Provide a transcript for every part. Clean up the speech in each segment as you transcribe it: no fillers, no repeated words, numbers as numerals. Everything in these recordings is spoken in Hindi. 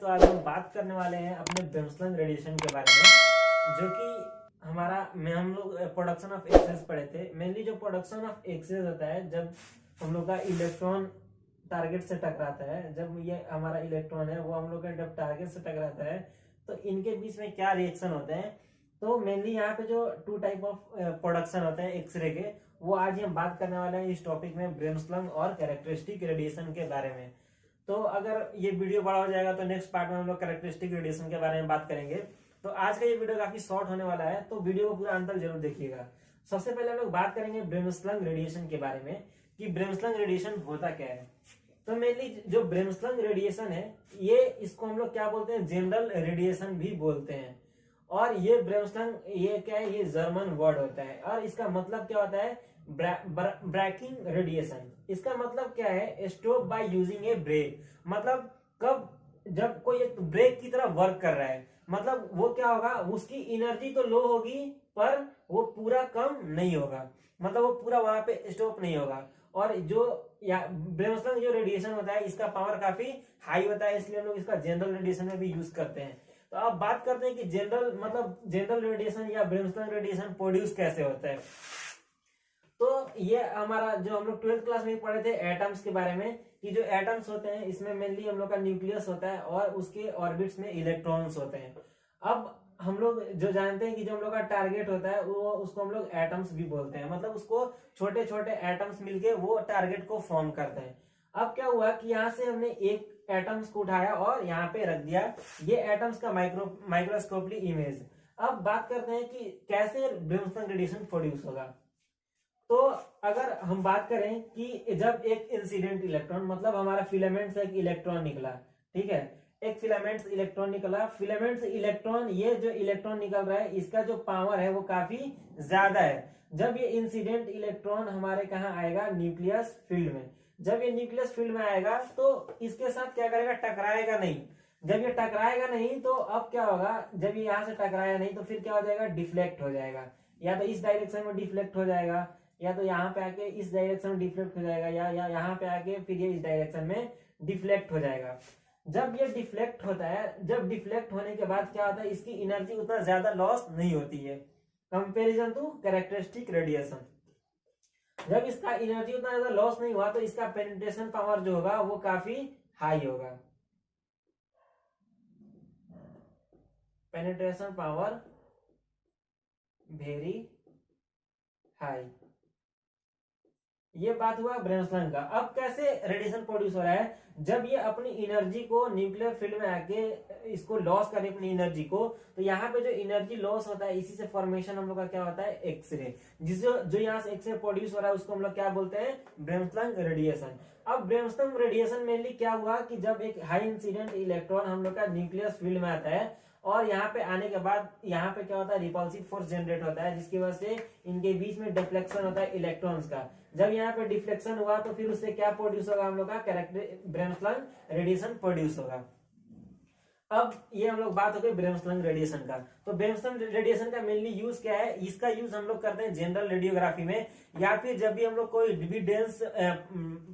तो आज हम बात करने वाले हैं अपने ब्रेमस्लन रेडिएशन के बारे में, जो कि हम लोग प्रोडक्शन ऑफ एक्सेस पढ़े थे। मेनली जो प्रोडक्शन ऑफ एक्सेस होता है, जब हम लोग का इलेक्ट्रॉन टारगेट से टकराता है, जब ये हमारा इलेक्ट्रॉन है वो हम लोग का जब टारगेट से टकराता है तो इनके बीच में क्या रिएक्शन होते हैं। तो मेनली यहाँ पे जो टू टाइप ऑफ प्रोडक्शन होते हैं एक्सरे के, वो आज हम बात करने वाले हैं इस टॉपिक में, ब्रेमस्लन और कैरेक्टरिस्टिक रेडिएशन के बारे में। तो अगर ये वीडियो बड़ा हो जाएगा तो नेक्स्ट पार्ट में हम लोग कैरेक्टरिस्टिक रेडिएशन के बारे में बात करेंगे। तो आज का ये वीडियो काफी शॉर्ट होने वाला है, तो वीडियो को पूरा अंत तक जरूर देखिएगा। सबसे पहले हम लोग बात करेंगे ब्रेमस्लन रेडिएशन के बारे में कि ब्रेमस्लन रेडिएशन होता क्या है। तो मेनली जो ब्रेमस्लन रेडिएशन है, ये इसको हम लोग क्या बोलते हैं, जनरल रेडिएशन भी बोलते हैं। और ये ब्रेमस्लन ये क्या है, ये जर्मन वर्ड होता है और इसका मतलब क्या होता है, ब्रेकिंग रेडिएशन। इसका मतलब क्या है, stop by using a brake. मतलब कब, जब कोई एक ब्रेक की तरह वर्क कर रहा है, मतलब वो क्या होगा, उसकी एनर्जी तो लो होगी पर वो पूरा कम नहीं होगा, मतलब वो पूरा वहां पे स्टॉप नहीं होगा। और जो ब्रेमस्लन जो रेडिएशन होता है, इसका पावर काफी हाई होता है, इसलिए हम लोग इसका जनरल रेडिएशन में भी यूज करते हैं। तो अब बात करते हैं कि जनरल रेडिएशन या ब्रेमस्लन रेडिएशन प्रोड्यूस कैसे होता है। तो ये हमारा जो हम लोग 12th क्लास में पढ़े थे एटम्स के बारे में, कि जो एटम्स होते हैं इसमें मेनली हम लोग का न्यूक्लियस होता है और उसके ऑर्बिट्स में इलेक्ट्रॉन्स होते हैं। अब हम लोग जो जानते हैं कि जो हम लोग का टारगेट होता है वो उसको हम लोग एटम्स भी बोलते हैं, मतलब उसको छोटे छोटे एटम्स मिलके वो टारगेट को फॉर्म करते हैं। अब क्या हुआ कि यहाँ से हमने एक एटम्स को उठाया और यहाँ पे रख दिया, ये एटम्स का माइक्रोस्कोपली इमेज। अब बात करते हैं कि कैसे ब्रेमस्लन रेडिएशन प्रोड्यूस होगा। तो अगर हम बात करें कि जब एक इंसिडेंट इलेक्ट्रॉन, मतलब हमारा फिलामेंट से एक इलेक्ट्रॉन निकला, ठीक है, एक फिलामेंट इलेक्ट्रॉन निकला, फिलामेंट इलेक्ट्रॉन, ये जो इलेक्ट्रॉन निकल रहा है इसका जो पावर है वो काफी ज्यादा है। जब ये इंसिडेंट इलेक्ट्रॉन हमारे कहाँ आएगा, न्यूक्लियस फील्ड में। जब ये न्यूक्लियस फील्ड में आएगा तो इसके साथ क्या करेगा, टकराएगा नहीं। जब ये टकराएगा नहीं तो अब क्या होगा, जब ये यहाँ से टकराया नहीं तो फिर क्या हो जाएगा, डिफ्लेक्ट हो जाएगा। या तो इस डायरेक्शन में डिफ्लेक्ट हो जाएगा, या तो यहाँ पे आके इस डायरेक्शन में डिफ्लेक्ट हो जाएगा, या यहाँ पे आके फिर ये इस डायरेक्शन में डिफ्लेक्ट हो जाएगा। जब ये डिफ्लेक्ट होता है, जब डिफ्लेक्ट होने के बाद क्या होता है, इसकी एनर्जी उतना ज्यादा लॉस नहीं होती है कंपेरिजन टू कैरेक्टरिस्टिक रेडिएशन। जब इसका एनर्जी उतना ज्यादा लॉस नहीं हुआ तो इसका पेनिट्रेशन पावर जो होगा वो काफी हाई होगा, पेनिट्रेशन पावर वेरी हाई। ये बात हुआ ब्रेमस्लन का। अब कैसे रेडिएशन प्रोड्यूस हो रहा है, जब ये अपनी एनर्जी को न्यूक्लियर फील्ड में आके इसको लॉस करे अपनी एनर्जी को, तो यहाँ पे जो एनर्जी लॉस होता है इसी से फॉर्मेशन हम लोग का क्या होता है, एक्सरे। जो यहाँ से एक्सरे प्रोड्यूस हो रहा है उसको हम लोग क्या बोलते हैं, ब्रेमस्लन रेडिएशन। अब ब्रेमस्लन रेडिएशन मेनली क्या हुआ कि जब एक हाई इंसिडेंट इलेक्ट्रॉन हम लोग का न्यूक्लियस फील्ड में आता है और यहाँ पे आने के बाद यहाँ पे क्या होता है, रिपल्सिव फोर्स जनरेट होता है, जिसकी वजह से इनके बीच में डिफ्लेक्शन होता है इलेक्ट्रॉन्स का। जब यहाँ पे डिफ्लेक्शन हुआ तो फिर उससे क्या प्रोड्यूस होगा, हम लोग का ब्रेमस्लन रेडिएशन प्रोड्यूस होगा। अब ये हम लोग बात हो गई ब्रेमस्लन रेडिएशन का। तो ब्रेमस्लन रेडिएशन का मेनली यूज क्या है, इसका यूज हम लोग करते हैं जनरल रेडियोग्राफी में, या फिर जब भी हम लोग कोई भी डेंस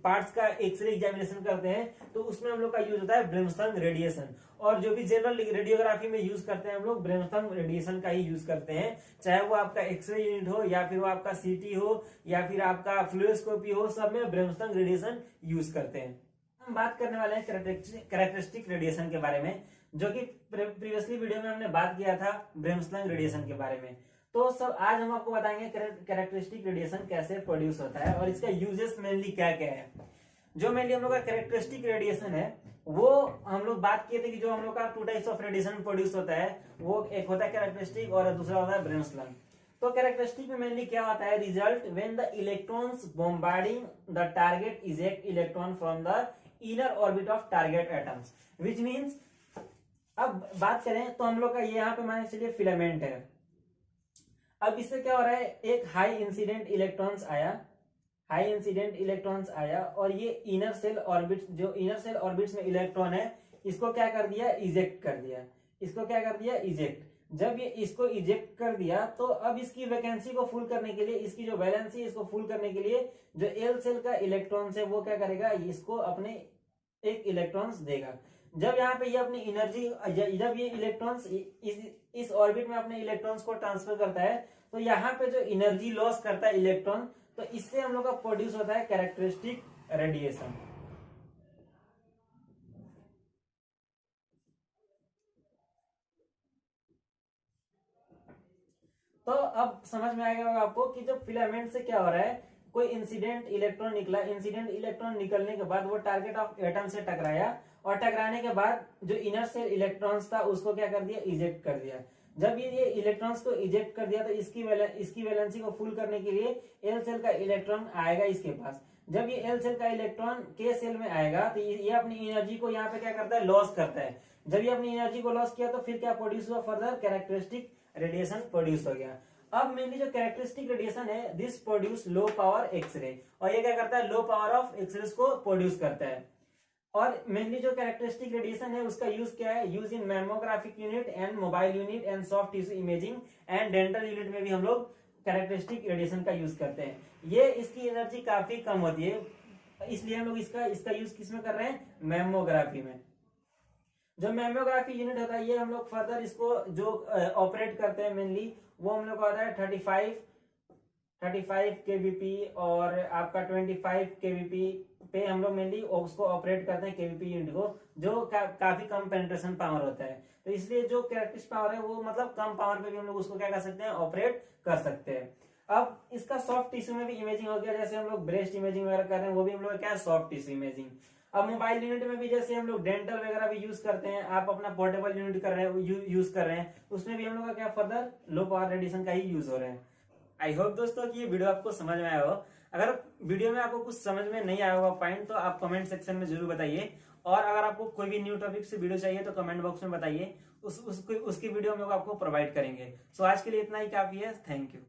पार्ट्स का एक्सरे एग्जामिनेशन करते हैं तो उसमें हम लोग का यूज होता है ब्रेमस्लन रेडिएशन। और जो भी जनरल रेडियोग्राफी में यूज करते हैं हम लोग ब्रेमस्लन रेडिएशन का ही यूज करते हैं, चाहे वो आपका एक्सरे यूनिट हो या फिर वो आपका सीटी हो या फिर आपका फ्लूरोस्कोपी हो, सब में ब्रेमस्लन रेडिएशन यूज करते हैं। हम बात करने वाले हैं कैरेक्टरिस्टिक रेडिएशन के बारे में, जो कि प्रीवियसली वीडियो में हमने बात किया था ब्रेमस्लन रेडिएशन के बारे में। तो सब आज हम आपको बताएंगे कैरेक्टरिस्टिक रेडिएशन कैसे प्रोड्यूस होता है और इसका यूजेस मेनली क्या क्या है। जो मेनली हम लोग का कैरेक्टरिस्टिक रेडिएशन है वो हम लोग बात किए थे कि जो हम लोग का two types of radiation produce होता है, वो एक होता है कैरेक्टरिस्टिक और दूसरा होता है ब्रेमस्लन। तो कैरेक्टरिस्टिक में मेनली क्या होता है, result when the electrons bombarding the target eject electron from the inner orbit of target atoms, which means, अब बात करें तो हम लोग का ये यहाँ पे मान चलिए फिलामेंट है। अब इससे क्या हो रहा है, एक हाई इंसिडेंट इलेक्ट्रॉन्स आया और ये इनर सेल ऑर्बिट, जो इनर सेल ऑर्बिट्स में इलेक्ट्रॉन है इसको क्या कर दिया, इजेक्ट कर दिया। इसको क्या कर दिया, इजेक्ट। जब ये इसको इजेक्ट कर दिया तो अब इसकी वैकेंसी को फुल करने के लिए, इसकी जो वैलेंसी इसको फुल करने के लिए जो एल सेल का इलेक्ट्रॉन है वो क्या करेगा, इसको अपने एक इलेक्ट्रॉन्स देगा। जब यहाँ पे ये अपनी एनर्जी, जब ये इलेक्ट्रॉन्स इस ऑर्बिट में अपने इलेक्ट्रॉन्स को ट्रांसफर करता है, तो यहाँ पे जो एनर्जी लॉस करता है इलेक्ट्रॉन, तो इससे हम लोग का प्रोड्यूस होता है कैरेक्टरिस्टिक रेडिएशन। तो अब समझ में आ गया होगा आपको कि जब फिलामेंट से क्या हो रहा है, कोई इंसिडेंट इलेक्ट्रॉन निकला, इंसिडेंट इलेक्ट्रॉन निकलने के बाद वो टारगेट ऑफ एटम से टकराया, और टकराने के बाद जो इनर सेल इलेक्ट्रॉन्स था उसको क्या कर दिया, इजेक्ट कर दिया। जब ये इलेक्ट्रॉन्स को इजेक्ट कर दिया तो इसकी वैलेंसी को फुल करने के लिए एल सेल का इलेक्ट्रॉन आएगा इसके पास। जब ये एल सेल का इलेक्ट्रॉन के सेल में आएगा तो ये अपनी एनर्जी को यहाँ पे क्या करता है, लॉस करता है। जब ये अपनी एनर्जी को लॉस किया तो फिर क्या प्रोड्यूस हुआ, फर्दर कैरेक्टरिस्टिक रेडिएशन प्रोड्यूस हो गया। अब मेनली जो कैरेक्टरिस्टिक रेडिएशन है, this produce low power x-ray, और ये क्या करता है, लो पावर ऑफ एक्सरेज को प्रोड्यूस करता है। और मेनली जो कैरेक्टरिस्टिक रेडिएशन है उसका यूज क्या है, use in mammographic unit and mobile unit and soft tissue imaging and dental unit में भी हम लोग कैरेक्टरिस्टिक रेडिएशन का यूज करते हैं। ये इसकी एनर्जी काफी कम होती है, इसलिए हम लोग इसका यूज किसमें कर रहे हैं, मैमोग्राफी में। जो मैमोग्राफी यूनिट होता है ये हम लोग फर्दर इसको जो ऑपरेट करते हैं मेनली, वो हम लोग का होता है 35 केवीपी और आपका 25 केवीपी पे हम लोग मेनली उसको ऑपरेट करते हैं, केवीपी यूनिट को, जो काफी कम पेनिट्रेशन पावर होता है। तो इसलिए जो कैरेक्टरिस्टिक पावर है वो मतलब कम पावर पे भी हम लोग उसको क्या कर सकते हैं, ऑपरेट कर सकते हैं। अब इसका सॉफ्ट टिश्यू में भी इमेजिंग हो गया, जैसे हम लोग ब्रेस्ट इमेजिंग वगैरह कर रहे हैं, वो भी हम लोग क्या है, सॉफ्ट टिश्यू इमेजिंग। अब मोबाइल यूनिट में भी जैसे हम लोग डेंटल वगैरह भी यूज करते हैं, आप अपना पोर्टेबल यूनिट कर रहे हैं, यूज कर रहे हैं, उसमें भी हम लोग का क्या फर्दर लो पावर रेडिएशन का ही यूज हो रहा है। आई होप दोस्तों कि ये वीडियो आपको समझ में आया हो। अगर वीडियो में आपको कुछ समझ में नहीं आया होगा पॉइंट, तो आप कमेंट सेक्शन में जरूर बताइए, और अगर आपको कोई भी न्यू टॉपिक से वीडियो चाहिए तो कमेंट बॉक्स में बताइए, उसकी वीडियो हम लोग आपको प्रोवाइड करेंगे। सो आज के लिए इतना ही काफी है। Thank you.